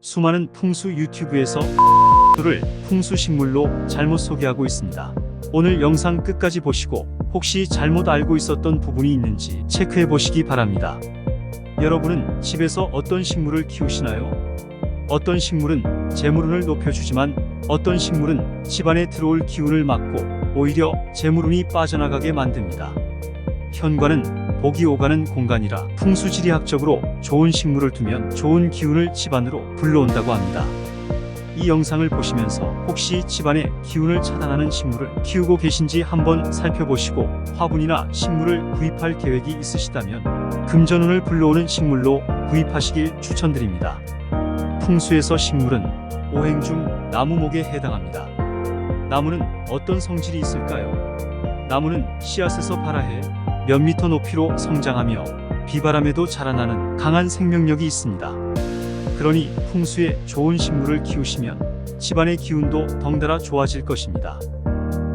수많은 풍수 유튜브에서 를 풍수식물로 잘못 소개하고 있습니다. 오늘 영상 끝까지 보시고 혹시 잘못 알고 있었던 부분이 있는지 체크해 보시기 바랍니다. 여러분은 집에서 어떤 식물을 키우시나요? 어떤 식물은 재물운을 높여주지만 어떤 식물은 집안에 들어올 기운을 막고 오히려 재물운이 빠져나가게 만듭니다. 현관은 복이 오가는 공간이라 풍수지리학적으로 좋은 식물을 두면 좋은 기운을 집안으로 불러온다고 합니다. 이 영상을 보시면서 혹시 집안에 기운을 차단하는 식물을 키우고 계신지 한번 살펴보시고 화분이나 식물을 구입할 계획이 있으시다면 금전운을 불러오는 식물로 구입하시길 추천드립니다. 풍수에서 식물은 오행 중 나무목에 해당합니다. 나무는 어떤 성질이 있을까요? 나무는 씨앗에서 발아해 몇 미터 높이로 성장하며 비바람에도 자라나는 강한 생명력이 있습니다. 그러니 풍수에 좋은 식물을 키우시면 집안의 기운도 덩달아 좋아질 것입니다.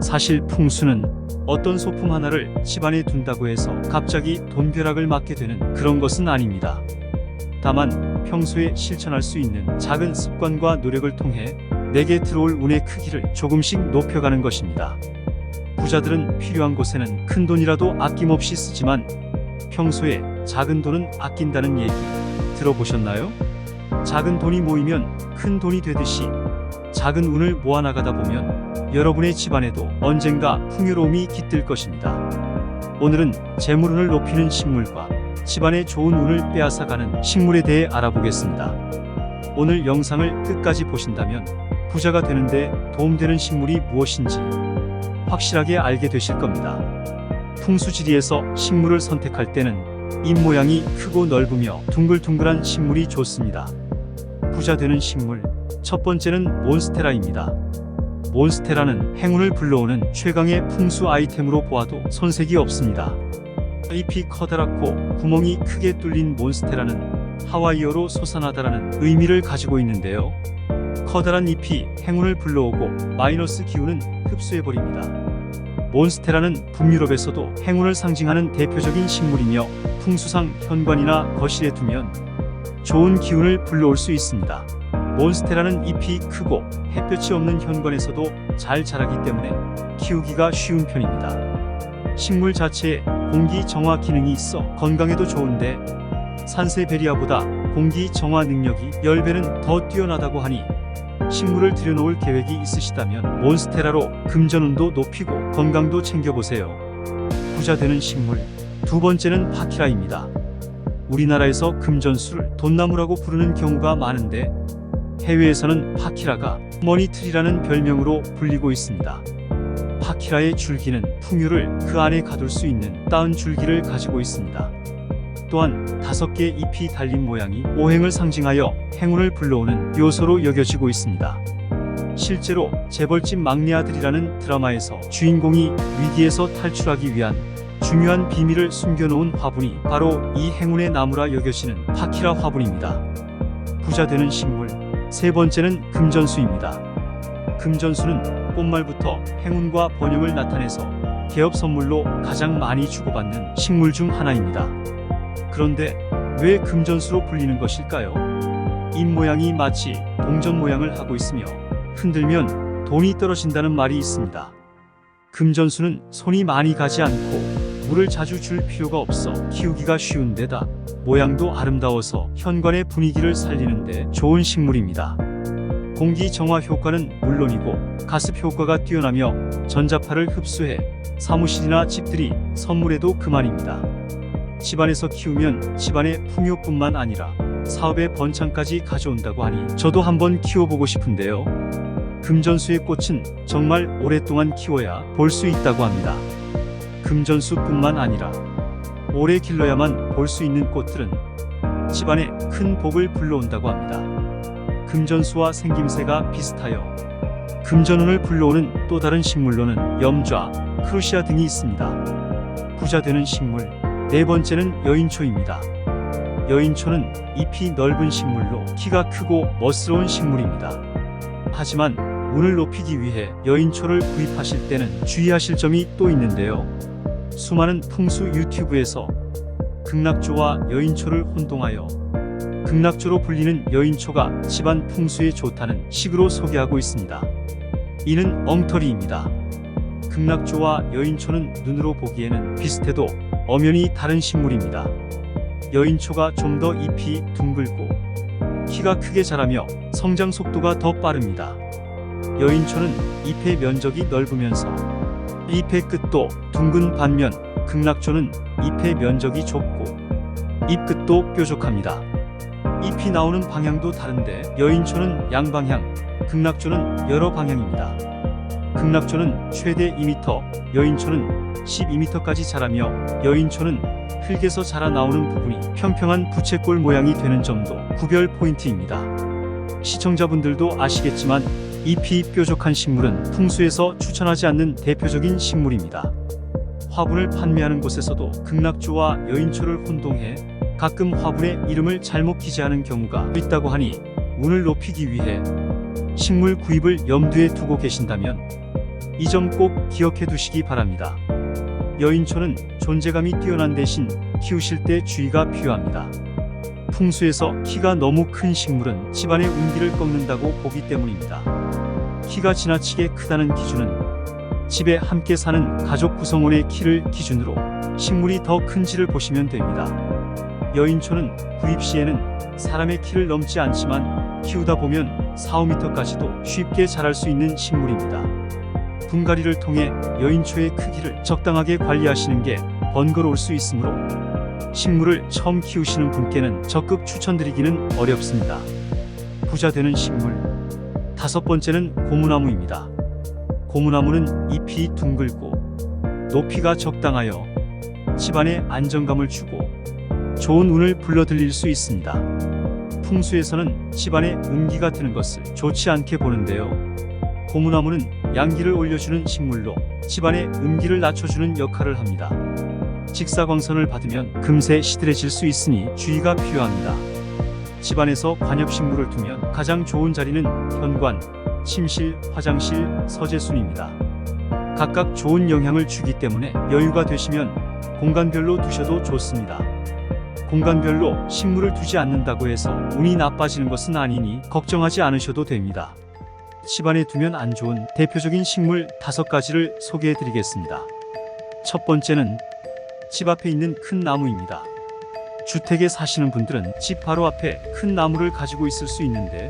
사실 풍수는 어떤 소품 하나를 집안에 둔다고 해서 갑자기 돈벼락을 맞게 되는 그런 것은 아닙니다. 다만 평소에 실천할 수 있는 작은 습관과 노력을 통해 내게 들어올 운의 크기를 조금씩 높여가는 것입니다. 부자들은 필요한 곳에는 큰 돈이라도 아낌없이 쓰지만 평소에 작은 돈은 아낀다는 얘기 들어보셨나요? 작은 돈이 모이면 큰 돈이 되듯이 작은 운을 모아나가다 보면 여러분의 집안에도 언젠가 풍요로움이 깃들 것입니다. 오늘은 재물운을 높이는 식물과 집안의 좋은 운을 빼앗아가는 식물에 대해 알아보겠습니다. 오늘 영상을 끝까지 보신다면 부자가 되는데 도움되는 식물이 무엇인지 확실하게 알게 되실 겁니다. 풍수지리에서 식물을 선택할 때는 잎 모양이 크고 넓으며 둥글둥글한 식물이 좋습니다. 부자 되는 식물, 첫 번째는 몬스테라입니다. 몬스테라는 행운을 불러오는 최강의 풍수 아이템으로 보아도 손색이 없습니다. 잎이 커다랗고 구멍이 크게 뚫린 몬스테라는 하와이어로 솟아나다라는 의미를 가지고 있는데요. 커다란 잎이 행운을 불러오고 마이너스 기운은 흡수해버립니다. 몬스테라는 북유럽에서도 행운을 상징하는 대표적인 식물이며 풍수상 현관이나 거실에 두면 좋은 기운을 불러올 수 있습니다. 몬스테라는 잎이 크고 햇볕이 없는 현관에서도 잘 자라기 때문에 키우기가 쉬운 편입니다. 식물 자체에 공기 정화 기능이 있어 건강에도 좋은데 산세베리아보다 공기 정화 능력이 10배는 더 뛰어나다고 하니 식물을 들여놓을 계획이 있으시다면 몬스테라로 금전운도 높이고 건강도 챙겨보세요. 부자 되는 식물, 두 번째는 파키라입니다. 우리나라에서 금전수를 돈나무라고 부르는 경우가 많은데 해외에서는 파키라가 머니트리라는 별명으로 불리고 있습니다. 파키라의 줄기는 풍요를 그 안에 가둘 수 있는 따은 줄기를 가지고 있습니다. 또한 5개의 잎이 달린 모양이 오행을 상징하여 행운을 불러오는 요소로 여겨지고 있습니다. 실제로 재벌집 막내 아들이라는 드라마에서 주인공이 위기에서 탈출하기 위한 중요한 비밀을 숨겨놓은 화분이 바로 이 행운의 나무라 여겨지는 파키라 화분입니다. 부자 되는 식물, 세 번째는 금전수입니다. 금전수는 꽃말부터 행운과 번영을 나타내서 개업 선물로 가장 많이 주고받는 식물 중 하나입니다. 그런데 왜 금전수로 불리는 것일까요? 잎 모양이 마치 동전 모양을 하고 있으며 흔들면 돈이 떨어진다는 말이 있습니다. 금전수는 손이 많이 가지 않고 물을 자주 줄 필요가 없어 키우기가 쉬운 데다 모양도 아름다워서 현관의 분위기를 살리는데 좋은 식물입니다. 공기 정화 효과는 물론이고 가습 효과가 뛰어나며 전자파를 흡수해 사무실이나 집들이 선물에도 그만입니다. 집안에서 키우면 집안의 풍요뿐만 아니라 사업의 번창까지 가져온다고 하니 저도 한번 키워보고 싶은데요. 금전수의 꽃은 정말 오랫동안 키워야 볼 수 있다고 합니다. 금전수뿐만 아니라 오래 길러야만 볼 수 있는 꽃들은 집안에 큰 복을 불러온다고 합니다. 금전수와 생김새가 비슷하여 금전운을 불러오는 또 다른 식물로는 염좌, 크루시아 등이 있습니다. 부자 되는 식물, 네 번째는 여인초입니다. 여인초는 잎이 넓은 식물로 키가 크고 멋스러운 식물입니다. 하지만 운을 높이기 위해 여인초를 구입하실 때는 주의하실 점이 또 있는데요. 수많은 풍수 유튜브에서 극락조와 여인초를 혼동하여 극락조로 불리는 여인초가 집안 풍수에 좋다는 식으로 소개하고 있습니다. 이는 엉터리입니다. 극락조와 여인초는 눈으로 보기에는 비슷해도 엄연히 다른 식물입니다. 여인초가 좀 더 잎이 둥글고 키가 크게 자라며 성장 속도가 더 빠릅니다. 여인초는 잎의 면적이 넓으면서 잎의 끝도 둥근 반면 극락조는 잎의 면적이 좁고 잎 끝도 뾰족합니다. 잎이 나오는 방향도 다른데 여인초는 양방향, 극락조는 여러 방향입니다. 극락조는 최대 2m, 여인초는 12m까지 자라며 여인초는 흙에서 자라나오는 부분이 평평한 부채꼴 모양이 되는 점도 구별 포인트입니다. 시청자분들도 아시겠지만 잎이 뾰족한 식물은 풍수에서 추천하지 않는 대표적인 식물입니다. 화분을 판매하는 곳에서도 극락조와 여인초를 혼동해 가끔 화분에 이름을 잘못 기재하는 경우가 있다고 하니 운을 높이기 위해 식물 구입을 염두에 두고 계신다면 이 점 꼭 기억해 두시기 바랍니다. 여인초는 존재감이 뛰어난 대신 키우실 때 주의가 필요합니다. 풍수에서 키가 너무 큰 식물은 집안의 운기를 꺾는다고 보기 때문입니다. 키가 지나치게 크다는 기준은 집에 함께 사는 가족 구성원의 키를 기준으로 식물이 더 큰지를 보시면 됩니다. 여인초는 구입 시에는 사람의 키를 넘지 않지만 키우다 보면 4, 5m까지도 쉽게 자랄 수 있는 식물입니다. 분갈이를 통해 여인초의 크기를 적당하게 관리하시는 게 번거로울 수 있으므로 식물을 처음 키우시는 분께는 적극 추천드리기는 어렵습니다. 부자 되는 식물. 5번째는 고무나무입니다. 고무나무는 잎이 둥글고 높이가 적당하여 집안에 안정감을 주고 좋은 운을 불러들일 수 있습니다. 풍수에서는 집안에 음기가 드는 것을 좋지 않게 보는데요. 고무나무는 양기를 올려주는 식물로 집안의 음기를 낮춰주는 역할을 합니다. 직사광선을 받으면 금세 시들해질 수 있으니 주의가 필요합니다. 집안에서 관엽식물을 두면 가장 좋은 자리는 현관, 침실, 화장실, 서재순입니다. 각각 좋은 영향을 주기 때문에 여유가 되시면 공간별로 두셔도 좋습니다. 공간별로 식물을 두지 않는다고 해서 운이 나빠지는 것은 아니니 걱정하지 않으셔도 됩니다. 집안에 두면 안 좋은 대표적인 식물 5가지를 소개해 드리겠습니다. 첫 번째는 집 앞에 있는 큰 나무입니다. 주택에 사시는 분들은 집 바로 앞에 큰 나무를 가지고 있을 수 있는데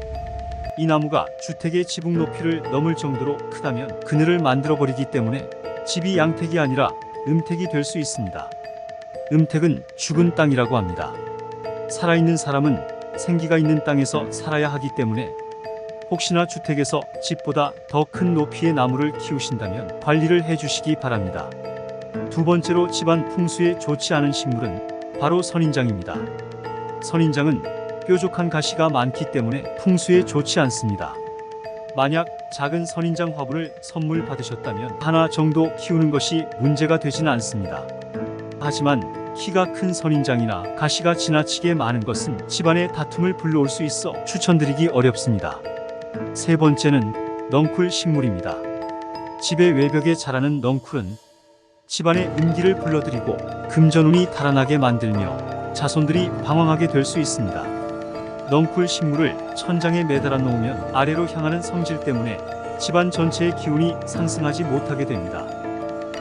이 나무가 주택의 지붕 높이를 넘을 정도로 크다면 그늘을 만들어버리기 때문에 집이 양택이 아니라 음택이 될 수 있습니다. 음택은 죽은 땅이라고 합니다. 살아있는 사람은 생기가 있는 땅에서 살아야 하기 때문에 혹시나 주택에서 집보다 더 큰 높이의 나무를 키우신다면 관리를 해주시기 바랍니다. 두 번째로 집안 풍수에 좋지 않은 식물은 바로 선인장입니다. 선인장은 뾰족한 가시가 많기 때문에 풍수에 좋지 않습니다. 만약 작은 선인장 화분을 선물 받으셨다면 하나 정도 키우는 것이 문제가 되지는 않습니다. 하지만 키가 큰 선인장이나 가시가 지나치게 많은 것은 집안에 다툼을 불러올 수 있어 추천드리기 어렵습니다. 세 번째는 넝쿨 식물입니다. 집의 외벽에 자라는 넝쿨은 집안의 음기를 불러들이고 금전운이 달아나게 만들며 자손들이 방황하게 될 수 있습니다. 넝쿨 식물을 천장에 매달아 놓으면 아래로 향하는 성질 때문에 집안 전체의 기운이 상승하지 못하게 됩니다.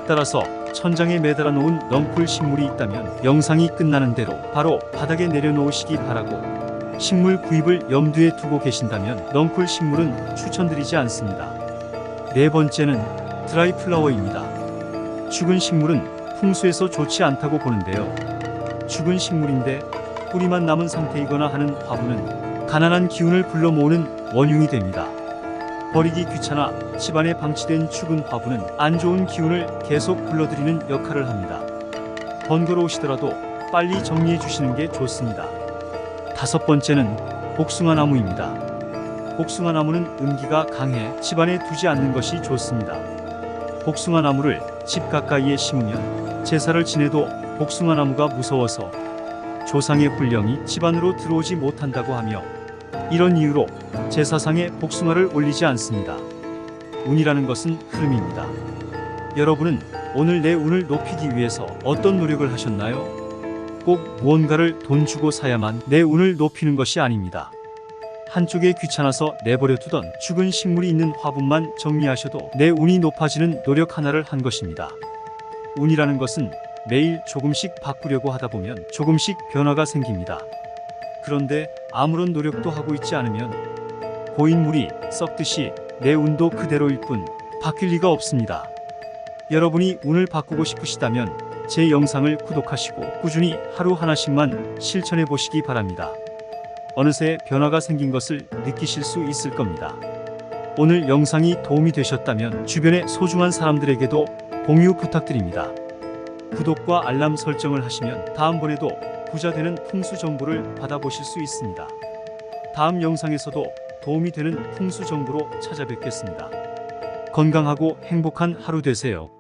따라서 천장에 매달아 놓은 넝쿨 식물이 있다면 영상이 끝나는 대로 바로 바닥에 내려놓으시기 바라고 식물 구입을 염두에 두고 계신다면 넝쿨 식물은 추천드리지 않습니다. 네 번째는 드라이 플라워입니다. 죽은 식물은 풍수에서 좋지 않다고 보는데요. 죽은 식물인데 뿌리만 남은 상태이거나 하는 화분은 가난한 기운을 불러 모으는 원흉이 됩니다. 버리기 귀찮아 집안에 방치된 죽은 화분은 안 좋은 기운을 계속 불러들이는 역할을 합니다. 번거로우시더라도 빨리 정리해 주시는 게 좋습니다. 다섯 번째는 복숭아나무입니다. 복숭아나무는 음기가 강해 집안에 두지 않는 것이 좋습니다. 복숭아나무를 집 가까이에 심으면 제사를 지내도 복숭아나무가 무서워서 조상의 훈령이 집안으로 들어오지 못한다고 하며 이런 이유로 제사상에 복숭아를 올리지 않습니다. 운이라는 것은 흐름입니다. 여러분은 오늘 내 운을 높이기 위해서 어떤 노력을 하셨나요? 꼭 무언가를 돈 주고 사야만 내 운을 높이는 것이 아닙니다. 한쪽에 귀찮아서 내버려 두던 죽은 식물이 있는 화분만 정리하셔도 내 운이 높아지는 노력 하나를 한 것입니다. 운이라는 것은 매일 조금씩 바꾸려고 하다 보면 조금씩 변화가 생깁니다. 그런데 아무런 노력도 하고 있지 않으면 고인 물이 썩듯이 내 운도 그대로일 뿐 바뀔 리가 없습니다. 여러분이 운을 바꾸고 싶으시다면 제 영상을 구독하시고 꾸준히 하루 하나씩만 실천해 보시기 바랍니다. 어느새 변화가 생긴 것을 느끼실 수 있을 겁니다. 오늘 영상이 도움이 되셨다면 주변의 소중한 사람들에게도 공유 부탁드립니다. 구독과 알람 설정을 하시면 다음번에도 부자 되는 풍수 정보를 받아보실 수 있습니다. 다음 영상에서도 도움이 되는 풍수 정보로 찾아뵙겠습니다. 건강하고 행복한 하루 되세요.